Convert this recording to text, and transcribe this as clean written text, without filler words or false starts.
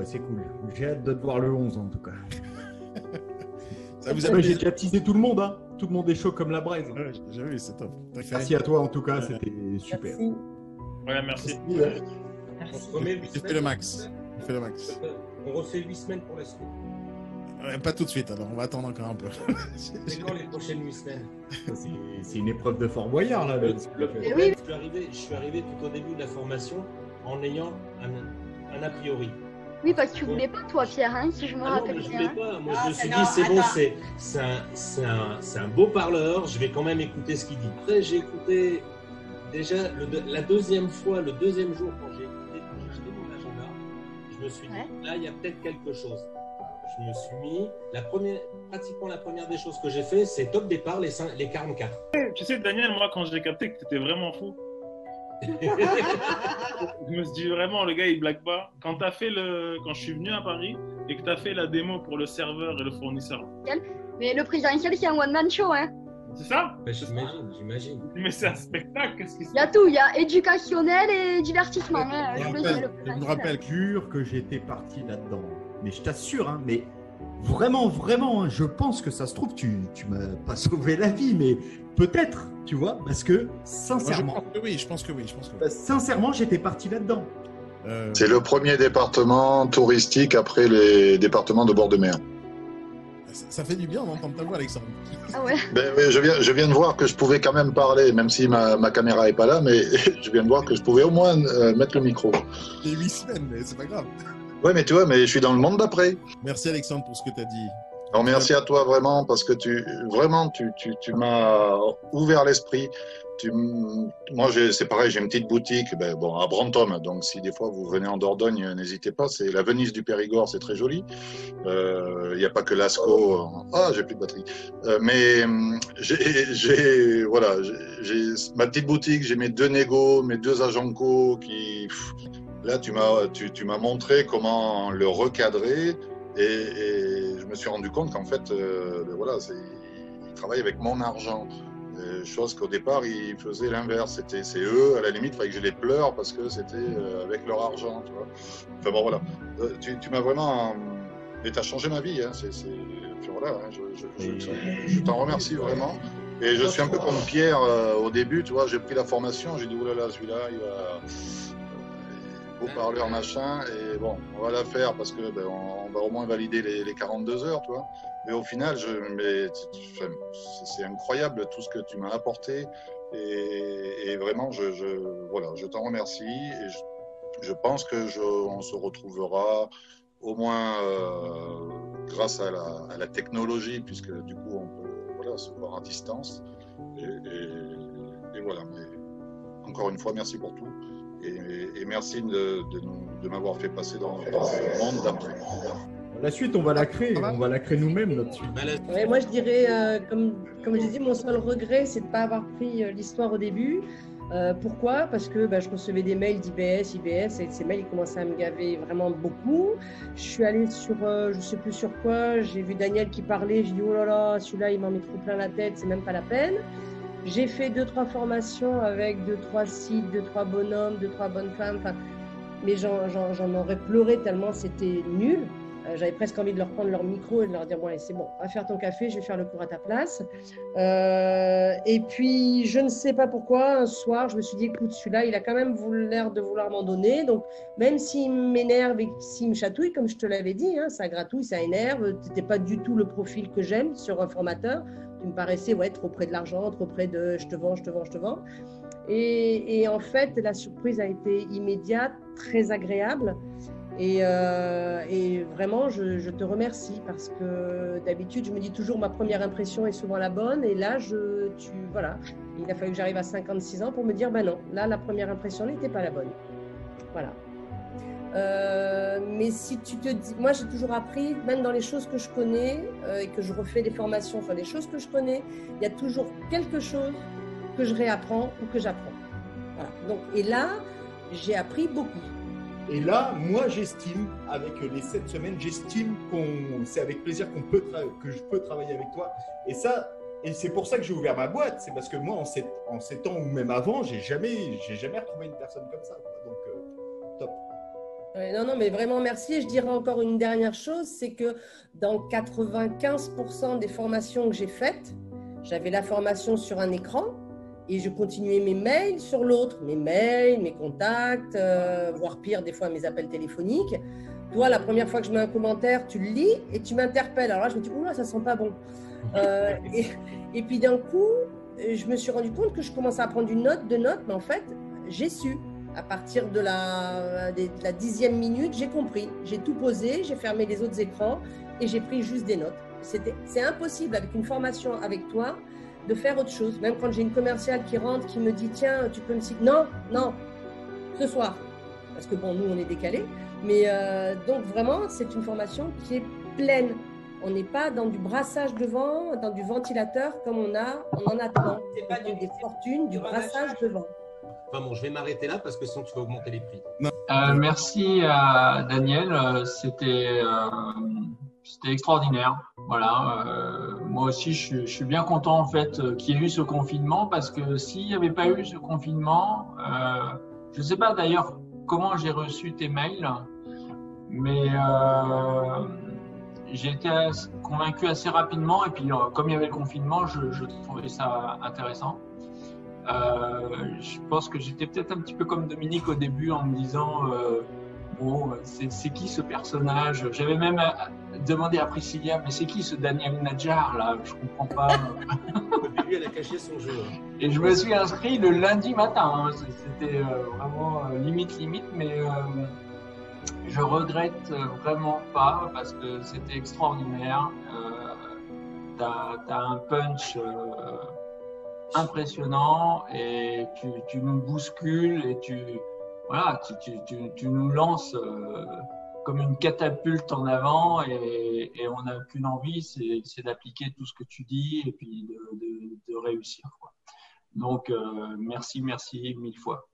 c'est cool. J'ai hâte de te voir le 11 en tout cas. Ça vous a J'ai déjà teasé tout le monde, hein. Tout le monde est chaud comme la braise. Ouais, j'ai vu, c'est top. Merci à toi en tout cas, c'était super. Merci. Ouais, merci. Merci. On remet 8 Tu fais le max. Tu fais le max. On refait 8 semaines pour la suite. Ouais, pas tout de suite, alors on va attendre encore un peu. C'est quand les prochaines 8 semaines? C'est une épreuve de Fort Boyard là. Le Eh problème, je suis arrivé tout au début de la formation en ayant un a priori. Oui, parce que tu voulais pas, toi, Pierre, hein, si je me Ah non, rappelle mais je bien. voulais pas. Moi, je me suis non, dit, c'est bon, attends. c'est un beau parleur. Je vais quand même écouter ce qu'il dit. Après, j'ai écouté déjà la deuxième fois, le deuxième jour, quand j'ai acheté mon agenda, je me suis dit, là, il y a peut-être quelque chose. Je me suis mis, pratiquement la première des choses que j'ai fait, c'est top départ, les 44. Tu sais, Daniel, moi, quand j'ai capté que tu étais vraiment fou, je me suis dit vraiment, le gars, il blague pas. Quand je suis venu à Paris et que tu as fait la démo pour le serveur et le fournisseur. Mais le présentiel, c'est un one-man show, hein. C'est ça? J'imagine. Mais c'est un spectacle, qu'est-ce qui se Il y a passe? tout, il y a éducationnel et divertissement. Hein. Je me rappelle jure que j'étais parti là-dedans. Mais je t'assure, hein, mais vraiment, hein, je pense que ça se trouve, tu m'as pas sauvé la vie, mais peut-être, tu vois, parce que sincèrement, Je pense que oui. sincèrement, j'étais parti là-dedans. C'est le premier département touristique après les départements de bord de mer. Ça fait du bien d'entendre ta voix, Alexandre. Ah ouais. Ben, oui, je viens de voir que je pouvais quand même parler, même si ma caméra est pas là, mais je viens de voir que je pouvais au moins mettre le micro. C'est 8 semaines, mais c'est pas grave. Ouais, mais tu vois, mais je suis dans le monde d'après. Merci Alexandre pour ce que tu as dit. Alors, merci à toi vraiment, parce que tu m'as ouvert l'esprit. Moi, c'est pareil, j'ai une petite boutique à Brantôme, donc si des fois vous venez en Dordogne, n'hésitez pas, c'est la Venise du Périgord, c'est très joli. Il n'y a pas que Lascaux. Ah, j'ai plus de batterie. Mais j'ai ma petite boutique, j'ai mes 2 négos, mes 2 agents co qui... Là, tu m'as montré comment le recadrer et je me suis rendu compte qu'en fait, ils travaillent avec mon argent. Chose qu'au départ, ils faisaient l'inverse. C'est eux, à la limite, il fallait que je les pleure parce que c'était avec leur argent. Tu vois. Enfin bon, voilà. Tu m'as vraiment... Et tu as changé ma vie. Hein. Voilà, hein. Je t'en remercie vraiment. Et je suis un peu comme Pierre au début. Tu vois, j'ai pris la formation, j'ai dit, oulala, celui-là, il va... beau parleur machin, et bon, on va la faire parce que on va au moins valider les 42 heures, tu vois. Mais au final, c'est incroyable tout ce que tu m'as apporté, et vraiment, je t'en remercie, et je pense que on se retrouvera au moins grâce à la technologie, puisque du coup, on peut se voir à distance, et voilà. Mais encore une fois, merci pour tout. Et merci de m'avoir fait passer dans le monde d'après. La suite, on va la créer. On va la créer nous-mêmes, notre suite. Ouais, moi, je dirais, comme j'ai dit, mon seul regret, c'est de ne pas avoir pris l'histoire au début. Pourquoi? Parce que je recevais des mails d'IBS, et ces mails, ils commençaient à me gaver vraiment beaucoup. Je suis allée sur, je ne sais plus sur quoi, j'ai vu Daniel qui parlait, j'ai dit, oh là là, celui-là, il m'en met trop plein la tête, c'est même pas la peine. J'ai fait 2-3 formations avec 2-3 sites, 2-3 bonhommes, 2-3 bonnes femmes, mais j'en aurais pleuré tellement c'était nul. J'avais presque envie de leur prendre leur micro et de leur dire bon, allez, c'est bon, va faire ton café, je vais faire le cours à ta place. Et puis, je ne sais pas pourquoi, un soir, je me suis dit, écoute, celui-là, il a quand même l'air de vouloir m'en donner. Donc, même s'il m'énerve et s'il me chatouille, comme je te l'avais dit, hein, ça gratouille, ça énerve, tu n'étais pas du tout le profil que j'aime sur un formateur. Tu me paraissais trop près de l'argent, trop près de je te vends. Et en fait, la surprise a été immédiate, très agréable. Et vraiment, je te remercie parce que d'habitude, je me dis toujours ma première impression est souvent la bonne. Et là, voilà, il a fallu que j'arrive à 56 ans pour me dire, non, là, la première impression n'était pas la bonne. Voilà. Mais si tu te dis, moi, j'ai toujours appris, même dans les choses que je connais et que je refais des formations sur les choses que je connais, il y a toujours quelque chose que je réapprends ou que j'apprends. Voilà. Donc, et là, j'ai appris beaucoup. Et là, moi, j'estime, avec les 7 semaines, j'estime c'est avec plaisir que je peux travailler avec toi. Et c'est pour ça que j'ai ouvert ma boîte. C'est parce que moi, en 7 ans ou même avant, j'ai jamais retrouvé une personne comme ça. Donc, top. Ouais, non, non, mais vraiment merci. Et je dirais encore une dernière chose, c'est que dans 95% des formations que j'ai faites, j'avais la formation sur un écran et je continuais mes mails sur l'autre, mes mails, mes contacts, voire pire, des fois mes appels téléphoniques. Toi, la première fois que je mets un commentaire, tu le lis et tu m'interpelles. Alors là, je me dis, oula, ça sent pas bon. Et puis d'un coup, je me suis rendu compte que je commençais à prendre une note, deux notes, mais en fait, j'ai su. À partir de la 10e minute, j'ai compris. J'ai tout posé, j'ai fermé les autres écrans et j'ai pris juste des notes. C'est impossible avec une formation avec toi de faire autre chose. Même quand j'ai une commerciale qui rentre, qui me dit tiens, tu peux me citer. Non, non, ce soir. Parce que bon, nous, on est décalés. Mais donc vraiment, c'est une formation qui est pleine. On n'est pas dans du brassage devant, dans du ventilateur comme on en a tant. C'est pas des fortunes, du brassage devant. Enfin bon, je vais m'arrêter là parce que sinon tu vas augmenter les prix. Merci à Daniel, c'était extraordinaire. Voilà, moi aussi je suis bien content en fait qu'il y ait eu ce confinement parce que s'il n'y avait pas eu ce confinement, je ne sais pas d'ailleurs comment j'ai reçu tes mails, mais j'ai été convaincu assez rapidement et puis comme il y avait le confinement, je trouvais ça intéressant. Je pense que j'étais peut-être un petit peu comme Dominique au début en me disant bon, c'est qui ce personnage? J'avais même demandé à Priscilla, mais c'est qui ce Daniel Nadjar là? Je comprends pas. Au début, elle a caché son jeu. Et je me suis inscrit le lundi matin. Hein. C'était vraiment limite, mais je regrette vraiment pas parce que c'était extraordinaire. T'as un punch. Impressionnant et tu nous bouscules et tu nous lances comme une catapulte en avant et on n'a qu'une envie, c'est d'appliquer tout ce que tu dis et puis de réussir, quoi. Donc merci mille fois.